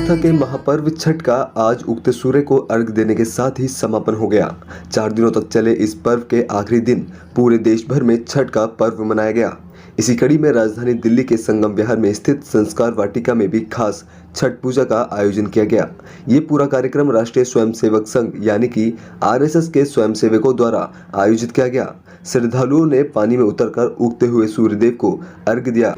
आस्था के महापर्व छठ का आज उगते सूर्य को अर्घ देने के साथ ही समापन हो गया। 4 दिनों तक चले इस पर्व के आखिरी दिन पूरे देश भर में छठ का पर्व मनाया गया। इसी कड़ी में राजधानी दिल्ली के संगम विहार में स्थित संस्कार वाटिका में भी खास छठ पूजा का आयोजन किया गया। ये पूरा कार्यक्रम राष्ट्रीय स्वयंसेवक संघ यानी कि आरएसएस के स्वयंसेवकों द्वारा आयोजित किया गया। श्रद्धालुओं ने पानी में उतरकर उगते हुए सूर्यदेव को अर्घ दिया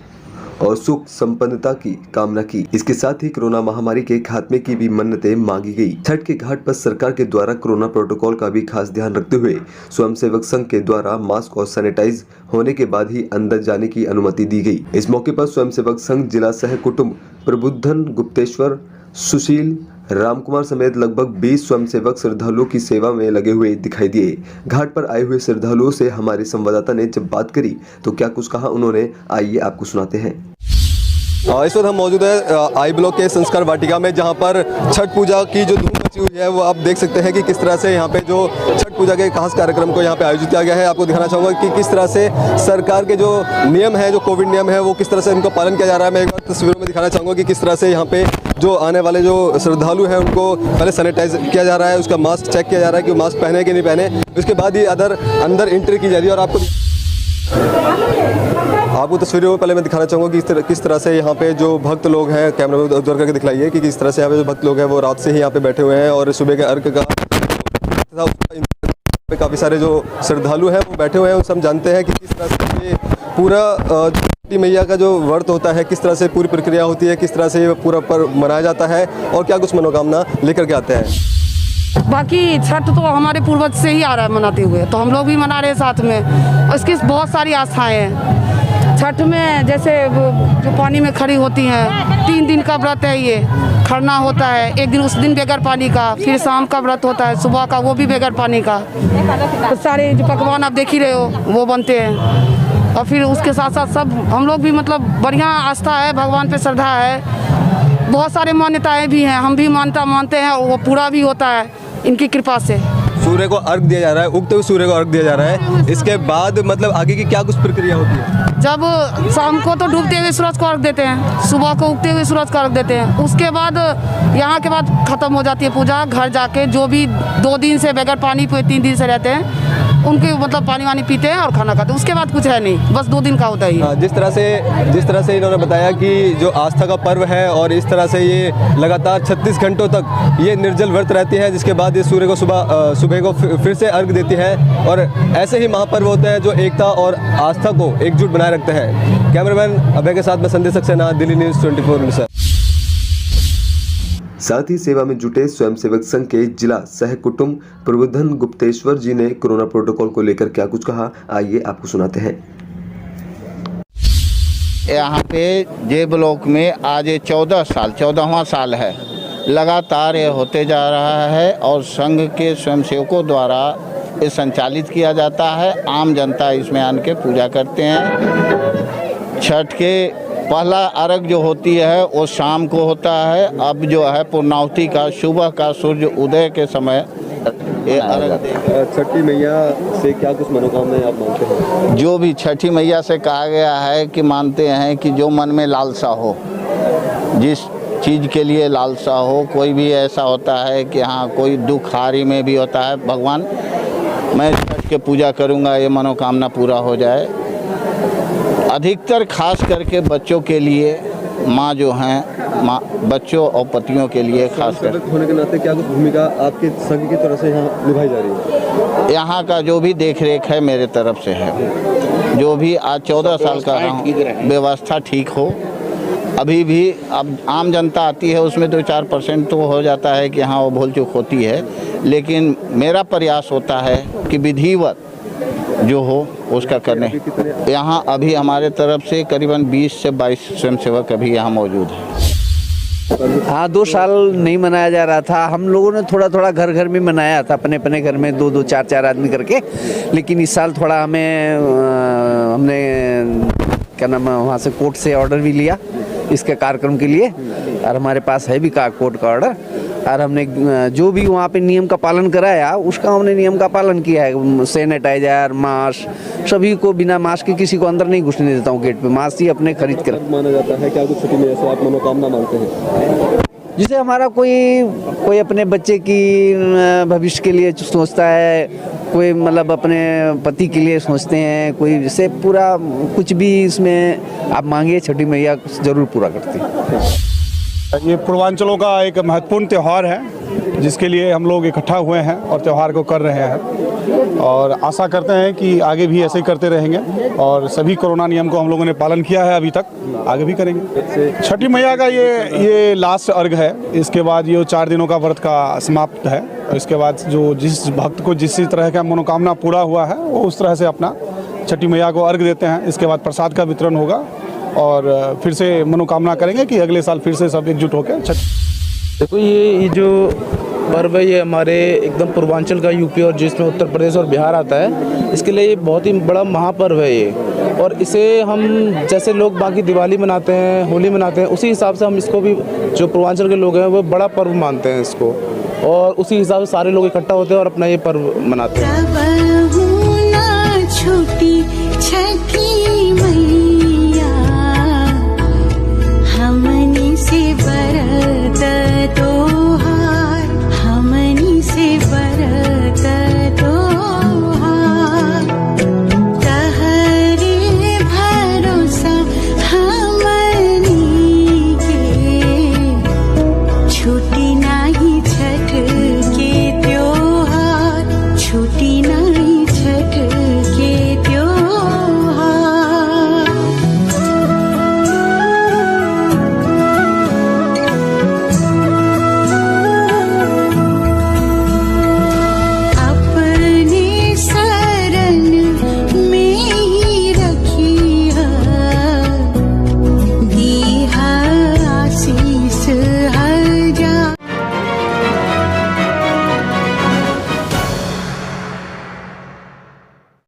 और सुख संपन्नता की कामना की। इसके साथ ही कोरोना महामारी के खात्मे की भी मन्नतें मांगी गई। छठ के घाट पर सरकार के द्वारा कोरोना प्रोटोकॉल का भी खास ध्यान रखते हुए स्वयंसेवक संघ के द्वारा मास्क और सैनिटाइज होने के बाद ही अंदर जाने की अनुमति दी गई। इस मौके पर स्वयंसेवक संघ जिला सह कुटुंब प्रबुद्धन गुप्तेश्वर सुशील रामकुमार समेत लगभग 20 स्वयंसेवक श्रद्धालुओं की सेवा में लगे हुए दिखाई दिए। घाट पर आए हुए श्रद्धालुओं से हमारे संवाददाता ने जब बात करी तो क्या कुछ कहा उन्होंने, आइए आपको सुनाते हैं। इस वक्त हम मौजूद है आई ब्लॉक के संस्कार वाटिका में, जहां पर छठ पूजा की जो धूम मची हुई है वो आप देख सकते हैं कि किस तरह से यहां पे जो छठ पूजा के खास कार्यक्रम को यहां पे आयोजित किया गया है। आपको दिखाना चाहूँगा कि किस तरह से सरकार के जो नियम है, जो कोविड नियम है, वो किस तरह से इनको पालन किया जा रहा है। मैं एक बार तस्वीरों में दिखाना चाहूँगा कि किस तरह से यहाँ पे जो आने वाले जो श्रद्धालु हैं उनको पहले सैनिटाइज किया जा रहा है, उसका मास्क चेक किया जा रहा है कि वो मास्क पहने कि नहीं पहने, उसके बाद ही अंदर एंट्री की जा रही है। और आपको तस्वीरों में पहले मैं दिखाना चाहूँगा कि किस तरह से यहाँ पे जो भक्त लोग हैं, कैमरा में उधर करके दिखलाइए कि किस तरह से यहाँ पे जो भक्त लोग हैं वो रात से ही यहाँ पे बैठे हुए हैं और सुबह के अर्घ का काफ़ी सारे जो श्रद्धालु हैं वो बैठे हुए हैं। सब जानते हैं कि किस तरह से ये पूरा छठी मैया का जो व्रत होता है, किस तरह से पूरी प्रक्रिया होती है, किस तरह से ये पूरा पर्व मनाया जाता है और क्या कुछ मनोकामना लेकर के आते हैं। बाकी छठ तो हमारे पूर्वज से ही आ रहा है मनाते हुए, तो हम लोग भी मना रहे हैं साथ में। इसकी बहुत सारी आस्थाएं हैं। छठ में जैसे जो पानी में खड़ी होती हैं, 3 दिन का व्रत है, ये खरना होता है। एक दिन उस दिन बगैर पानी का, फिर शाम का व्रत होता है, सुबह का वो भी बगैर पानी का। तो सारे जो पकवान आप देख ही रहे हो वो बनते हैं। और फिर उसके साथ साथ सब हम लोग भी मतलब बढ़िया आस्था है, भगवान पे श्रद्धा है। बहुत सारे मान्यताएं भी हैं, हम भी मानते हैं, वो पूरा भी होता है इनकी कृपा से। सूर्य को अर्घ दिया जा रहा है, उगते हुए सूर्य को अर्घ दिया जा रहा है। इसके बाद मतलब आगे की क्या कुछ प्रक्रिया होती है? जब शाम को तो डूबते हुए सूरज को अर्घ देते हैं, सुबह को उगते हुए सूरज को अर्घ देते हैं। उसके बाद यहाँ के बाद खत्म हो जाती है पूजा। घर जाके जो भी 2 दिन से बगैर पानी पे 3 दिन से रहते हैं उनके मतलब पानी वानी पीते हैं और खाना खाते हैं। उसके बाद कुछ है नहीं, बस 2 दिन का होता है। जिस तरह से इन्होंने बताया कि जो आस्था का पर्व है और इस तरह से ये लगातार 36 घंटों तक ये निर्जल व्रत रहती है, जिसके बाद ये सूर्य को सुबह को फिर से अर्घ देती है। और ऐसे ही महापर्व होते हैं जो एकता और आस्था को एकजुट बनाए रखते हैं। कैमरामैन अभय के साथ मैं संदेश सक्सेना, दिल्ली न्यूज़ 24। साथ ही सेवा में जुटे स्वयंसेवक संघ के जिला सह कुटुंब प्रबुद्धन गुप्तेश्वर जी ने कोरोना प्रोटोकॉल को लेकर क्या कुछ कहा, आइए आपको सुनाते हैं। यहाँ पे जे ब्लॉक में आज 14वां साल है, लगातार ये होते जा रहा है और संघ के स्वयंसेवकों द्वारा ये संचालित किया जाता है। आम जनता इसमें आन के पूजा करते हैं। छठ के पहला अर्घ जो होती है वो शाम को होता है। अब जो है पूर्णाहुति का सुबह का सूर्य उदय के समय ये अर्घ। छठी मैया से क्या कुछ मनोकामनाएं आप मानते हैं? जो भी छठी मैया से कहा गया है कि मानते हैं कि जो मन में लालसा हो, जिस चीज़ के लिए लालसा हो, कोई भी ऐसा होता है कि हाँ कोई दुख हारी में भी होता है, भगवान मैं छठ के पूजा करूँगा, ये मनोकामना पूरा हो जाए। अधिकतर खास करके बच्चों के लिए, माँ जो हैं, माँ बच्चों और पतियों के लिए खास कर होने के नाते क्या कुछ भूमिका आपके संघ की तरफ से यहाँ निभाई जा रही है? यहाँ का जो भी देख रेख है मेरे तरफ से है। जो भी आज 14 साल का रहा हूँ, व्यवस्था ठीक हो। अभी भी अब आम जनता आती है, उसमें 2-4% तो हो जाता है कि हाँ वो भूल चूक होती है, लेकिन मेरा प्रयास होता है कि विधिवत जो हो उसका करने। यहाँ अभी हमारे तरफ से करीबन 20 से 22 स्वयंसेवक अभी यहाँ मौजूद हैं। हाँ, 2 साल नहीं मनाया जा रहा था। हम लोगों ने थोड़ा घर घर में मनाया था, अपने घर में 2-2, 4-4 आदमी करके। लेकिन इस साल थोड़ा हमने क्या नाम है, वहाँ से कोर्ट से ऑर्डर भी लिया इसके कार्यक्रम के लिए, और हमारे पास है भी कोर्ट का ऑर्डर। और हमने जो भी वहाँ पे नियम का पालन कराया, उसका हमने नियम का पालन किया है। सैनिटाइजर, मास्क, सभी को बिना मास्क के किसी को अंदर नहीं घुसने देता हूँ। गेट पे मास्क ही अपने खरीद कर। माना जाता है क्या कुछ छठी में ऐसे आप मनोकामना मांगते हैं? जैसे हमारा कोई अपने बच्चे की भविष्य के लिए सोचता है, कोई मतलब अपने पति के लिए सोचते हैं, कोई जैसे पूरा कुछ भी इसमें आप मांगे छठी मैया ज़रूर पूरा करती है। ये पूर्वांचलों का एक महत्वपूर्ण त्यौहार है जिसके लिए हम लोग इकट्ठा हुए हैं और त्यौहार को कर रहे हैं और आशा करते हैं कि आगे भी ऐसे ही करते रहेंगे और सभी कोरोना नियम को हम लोगों ने पालन किया है अभी तक, आगे भी करेंगे। छठी मैया का ये लास्ट अर्घ है। इसके बाद ये 4 दिनों का व्रत का समाप्त है और इसके बाद जो जिस भक्त को जिस तरह का मनोकामना पूरा हुआ है वो उस तरह से अपना छठी मैया को अर्घ देते हैं। इसके बाद प्रसाद का वितरण होगा और फिर से मनोकामना करेंगे कि अगले साल फिर से सब एकजुट होकर देखो ये जो पर्व है ये हमारे एकदम पूर्वांचल का यूपी और जिसमें उत्तर प्रदेश और बिहार आता है, इसके लिए ये बहुत ही बड़ा महापर्व है ये। और इसे हम जैसे लोग बाकी दिवाली मनाते हैं, होली मनाते हैं, उसी हिसाब से हम इसको भी जो पूर्वांचल के लोग हैं वो बड़ा पर्व मानते हैं इसको और उसी हिसाब से सारे लोग इकट्ठा होते हैं और अपना ये पर्व मनाते हैं।